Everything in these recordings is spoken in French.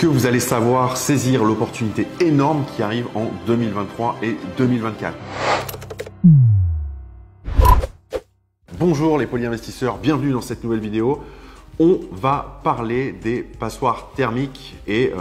que vous allez savoir saisir l'opportunité énorme qui arrive en 2023 et 2024? Bonjour les polyinvestisseurs, bienvenue dans cette nouvelle vidéo. On va parler des passoires thermiques et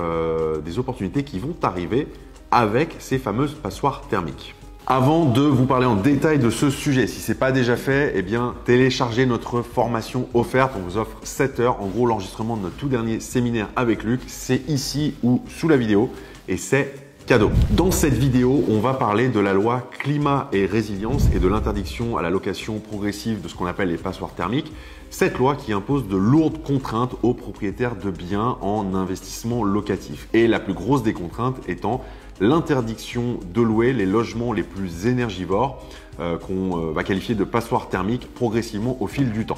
des opportunités qui vont arriver avec ces fameuses passoires thermiques. Avant de vous parler en détail de ce sujet, si ce n'est pas déjà fait, eh bien, téléchargez notre formation offerte. On vous offre 7 heures. En gros, l'enregistrement de notre tout dernier séminaire avec Luc, c'est ici ou sous la vidéo et c'est cadeau. Dans cette vidéo, on va parler de la loi climat et résilience et de l'interdiction à la location progressive de ce qu'on appelle les passoires thermiques. Cette loi qui impose de lourdes contraintes aux propriétaires de biens en investissement locatif. Et la plus grosse des contraintes étant l'interdiction de louer les logements les plus énergivores qu'on va qualifier de passoires thermiques progressivement au fil du temps.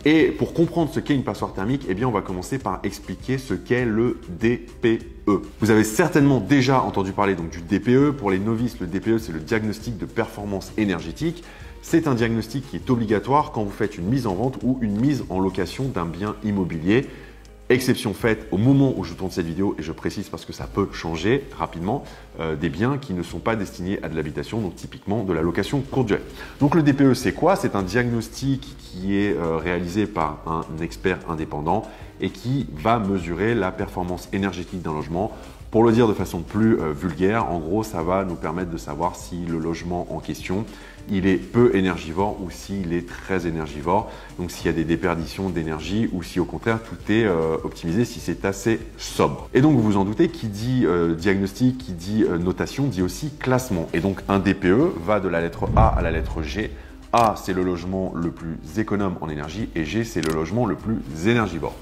Et pour comprendre ce qu'est une passoire thermique, eh bien, on va commencer par expliquer ce qu'est le DPE. Vous avez certainement déjà entendu parler donc, du DPE. Pour les novices, le DPE, c'est le diagnostic de performance énergétique. C'est un diagnostic qui est obligatoire quand vous faites une mise en vente ou une mise en location d'un bien immobilier. Exception faite au moment où je tourne cette vidéo, et je précise parce que ça peut changer rapidement, des biens qui ne sont pas destinés à de l'habitation, donc typiquement de la location courte durée. Donc le DPE, c'est quoi? C'est un diagnostic qui est réalisé par un expert indépendant et qui va mesurer la performance énergétique d'un logement. Pour le dire de façon plus vulgaire, en gros, ça va nous permettre de savoir si le logement en question, il est peu énergivore ou s'il est très énergivore. Donc s'il y a des déperditions d'énergie ou si au contraire tout est optimisé, si c'est assez sobre. Et donc vous vous en doutez, qui dit diagnostic, qui dit notation, dit aussi classement. Et donc un DPE va de la lettre A à la lettre G. A, c'est le logement le plus économe en énergie et G, c'est le logement le plus énergivore.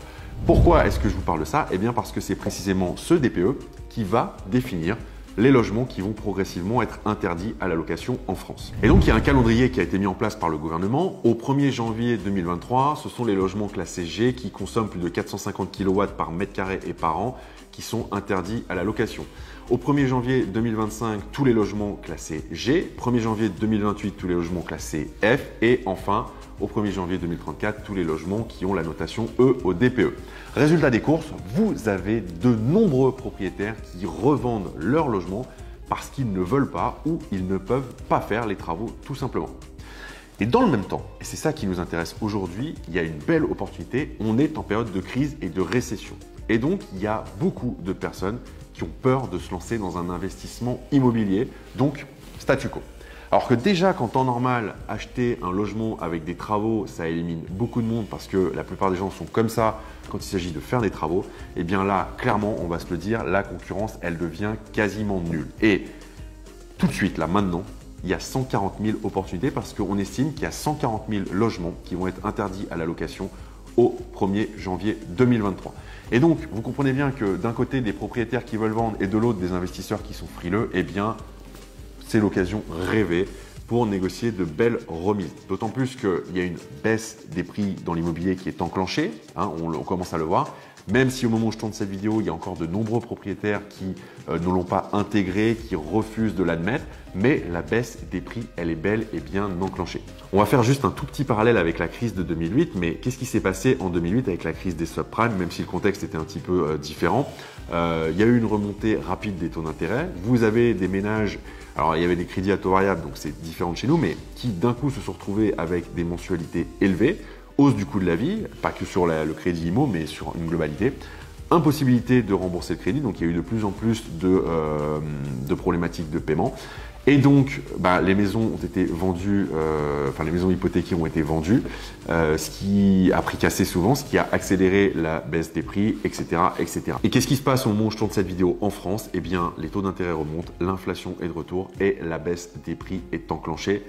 Pourquoi est-ce que je vous parle de ça? Eh bien parce que c'est précisément ce DPE qui va définir les logements qui vont progressivement être interdits à la location en France. Et donc, il y a un calendrier qui a été mis en place par le gouvernement. Au 1er janvier 2023, ce sont les logements classés G qui consomment plus de 450 kW par mètre carré et par an qui sont interdits à la location. Au 1er janvier 2025, tous les logements classés G. 1er janvier 2028, tous les logements classés F. Et enfin, au 1er janvier 2034, tous les logements qui ont la notation E au DPE. Résultat des courses, vous avez de nombreux propriétaires qui revendent leur logement parce qu'ils ne veulent pas ou ils ne peuvent pas faire les travaux tout simplement. Et dans le même temps, et c'est ça qui nous intéresse aujourd'hui, il y a une belle opportunité, on est en période de crise et de récession. Et donc, il y a beaucoup de personnes qui ont peur de se lancer dans un investissement immobilier, donc statu quo. Alors que déjà, qu'en temps normal, acheter un logement avec des travaux, ça élimine beaucoup de monde parce que la plupart des gens sont comme ça quand il s'agit de faire des travaux, et bien là, clairement, on va se le dire, la concurrence, elle devient quasiment nulle. Et tout de suite, là, maintenant, il y a 140 000 opportunités parce qu'on estime qu'il y a 140 000 logements qui vont être interdits à la location au 1er janvier 2023. Et donc, vous comprenez bien que d'un côté, des propriétaires qui veulent vendre et de l'autre, des investisseurs qui sont frileux, eh bien, c'est l'occasion rêvée pour négocier de belles remises. D'autant plus qu'il y a une baisse des prix dans l'immobilier qui est enclenchée, hein, on commence à le voir. Même si au moment où je tourne cette vidéo, il y a encore de nombreux propriétaires qui ne l'ont pas intégré, qui refusent de l'admettre, mais la baisse des prix, elle est belle et bien enclenchée. On va faire juste un tout petit parallèle avec la crise de 2008, mais qu'est-ce qui s'est passé en 2008 avec la crise des subprimes, même si le contexte était un petit peu différent. Il y a eu une remontée rapide des taux d'intérêt. Vous avez des ménages, alors il y avait des crédits à taux variable, donc c'est différent de chez nous, mais qui d'un coup se sont retrouvés avec des mensualités élevées, hausse du coût de la vie, pas que sur le crédit IMO, mais sur une globalité, impossibilité de rembourser le crédit, donc il y a eu de plus en plus de problématiques de paiement. Et donc, les maisons ont été vendues, les maisons hypothéquées ont été vendues, ce qui a pris cassé souvent, ce qui a accéléré la baisse des prix, etc., etc. Et qu'est-ce qui se passe au moment où je tourne cette vidéo en France? Eh bien, les taux d'intérêt remontent, l'inflation est de retour et la baisse des prix est enclenchée.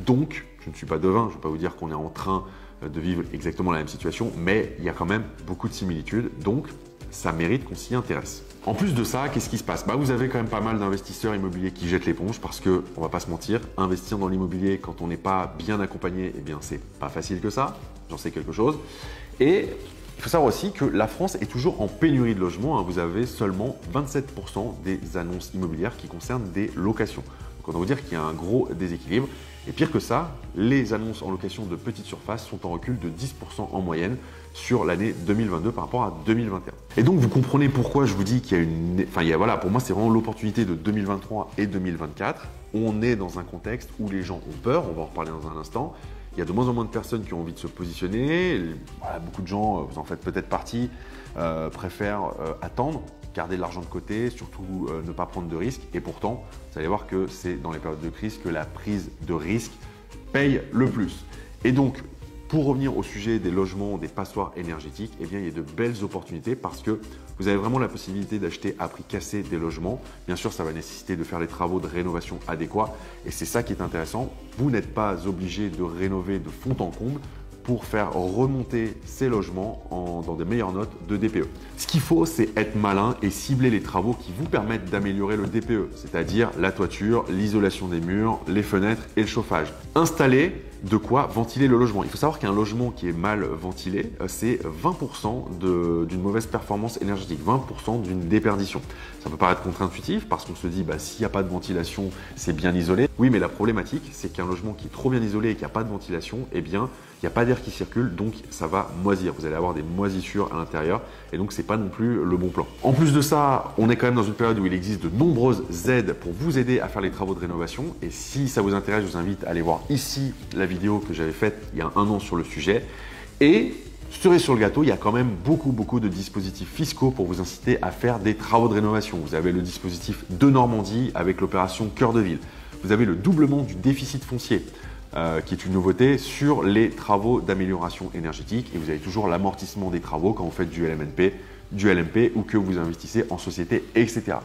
Donc, je ne suis pas devin, je ne vais pas vous dire qu'on est en train de vivre exactement la même situation, mais il y a quand même beaucoup de similitudes, donc ça mérite qu'on s'y intéresse. En plus de ça, qu'est-ce qui se passe? Vous avez quand même pas mal d'investisseurs immobiliers qui jettent l'éponge parce que, on va pas se mentir, investir dans l'immobilier quand on n'est pas bien accompagné, eh bien c'est pas facile que ça, j'en sais quelque chose. Et il faut savoir aussi que la France est toujours en pénurie de logements. Vous avez seulement 27% des annonces immobilières qui concernent des locations. Donc on va vous dire qu'il y a un gros déséquilibre. Et pire que ça, les annonces en location de petites surfaces sont en recul de 10% en moyenne sur l'année 2022 par rapport à 2021. Et donc vous comprenez pourquoi je vous dis qu'il y a une... Enfin voilà, pour moi c'est vraiment l'opportunité de 2023 et 2024. On est dans un contexte où les gens ont peur, on va en reparler dans un instant. Il y a de moins en moins de personnes qui ont envie de se positionner. Voilà, beaucoup de gens, vous en faites peut-être partie, préfèrent attendre, garder de l'argent de côté, surtout ne pas prendre de risques. Et pourtant, vous allez voir que c'est dans les périodes de crise que la prise de risque paye le plus. Et donc, pour revenir au sujet des logements, des passoires énergétiques, eh bien, il y a de belles opportunités parce que vous avez vraiment la possibilité d'acheter à prix cassé des logements. Bien sûr, ça va nécessiter de faire les travaux de rénovation adéquats et c'est ça qui est intéressant. Vous n'êtes pas obligé de rénover de fond en comble pour faire remonter ces logements dans des meilleures notes de DPE. Ce qu'il faut, c'est être malin et cibler les travaux qui vous permettent d'améliorer le DPE, c'est-à-dire la toiture, l'isolation des murs, les fenêtres et le chauffage. Installer de quoi ventiler le logement. Il faut savoir qu'un logement qui est mal ventilé, c'est 20% d'une mauvaise performance énergétique, 20% d'une déperdition. Ça peut paraître contre-intuitif parce qu'on se dit s'il n'y a pas de ventilation, c'est bien isolé. Oui, mais la problématique, c'est qu'un logement qui est trop bien isolé et qui n'a pas de ventilation, eh bien, il n'y a pas d'air qui circule, donc ça va moisir. Vous allez avoir des moisissures à l'intérieur et donc c'est pas non plus le bon plan. En plus de ça, on est quand même dans une période où il existe de nombreuses aides pour vous aider à faire les travaux de rénovation. Et si ça vous intéresse, je vous invite à aller voir ici la vidéo que j'avais faite il y a un an sur le sujet. Et cerise sur le gâteau, il y a quand même beaucoup de dispositifs fiscaux pour vous inciter à faire des travaux de rénovation. Vous avez le dispositif de Normandie avec l'opération Cœur de Ville. Vous avez le doublement du déficit foncier. Qui est une nouveauté sur les travaux d'amélioration énergétique et vous avez toujours l'amortissement des travaux quand vous faites du LMNP, du LMP ou que vous investissez en société, etc.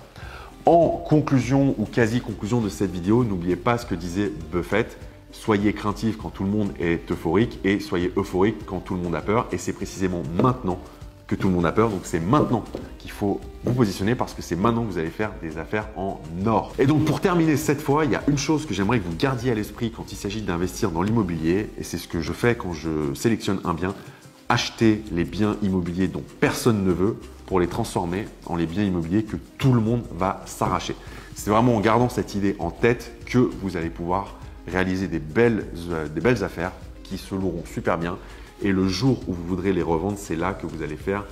En conclusion ou quasi-conclusion de cette vidéo, n'oubliez pas ce que disait Buffett, soyez craintif quand tout le monde est euphorique et soyez euphorique quand tout le monde a peur et c'est précisément maintenant que tout le monde a peur, donc c'est maintenant qu'il faut vous positionner parce que c'est maintenant que vous allez faire des affaires en or. Et donc pour terminer cette fois, il y a une chose que j'aimerais que vous gardiez à l'esprit quand il s'agit d'investir dans l'immobilier et c'est ce que je fais quand je sélectionne un bien, acheter les biens immobiliers dont personne ne veut pour les transformer en les biens immobiliers que tout le monde va s'arracher. C'est vraiment en gardant cette idée en tête que vous allez pouvoir réaliser des belles affaires qui se loueront super bien. Et le jour où vous voudrez les revendre, c'est là que vous allez faire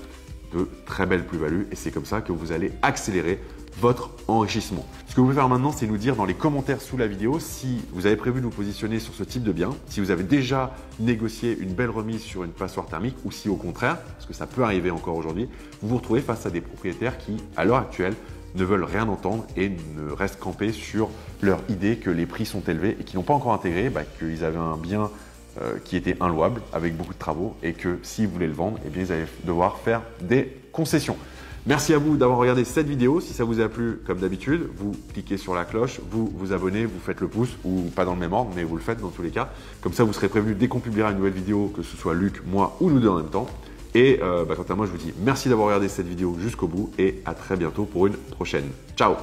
de très belles plus-values et c'est comme ça que vous allez accélérer votre enrichissement. Ce que vous pouvez faire maintenant, c'est nous dire dans les commentaires sous la vidéo si vous avez prévu de vous positionner sur ce type de bien, si vous avez déjà négocié une belle remise sur une passoire thermique ou si au contraire, parce que ça peut arriver encore aujourd'hui, vous vous retrouvez face à des propriétaires qui, à l'heure actuelle, ne veulent rien entendre et ne restent campés sur leur idée que les prix sont élevés et qui n'ont pas encore intégré qu'ils avaient un bien qui était inlouable avec beaucoup de travaux et que s'ils voulaient le vendre, eh bien, ils allaient devoir faire des concessions. Merci à vous d'avoir regardé cette vidéo. Si ça vous a plu, comme d'habitude, vous cliquez sur la cloche, vous vous abonnez, vous faites le pouce ou pas dans le même ordre, mais vous le faites dans tous les cas. Comme ça, vous serez prévenu dès qu'on publiera une nouvelle vidéo, que ce soit Luc, moi ou nous deux en même temps. Et quant à moi, je vous dis merci d'avoir regardé cette vidéo jusqu'au bout et à très bientôt pour une prochaine. Ciao!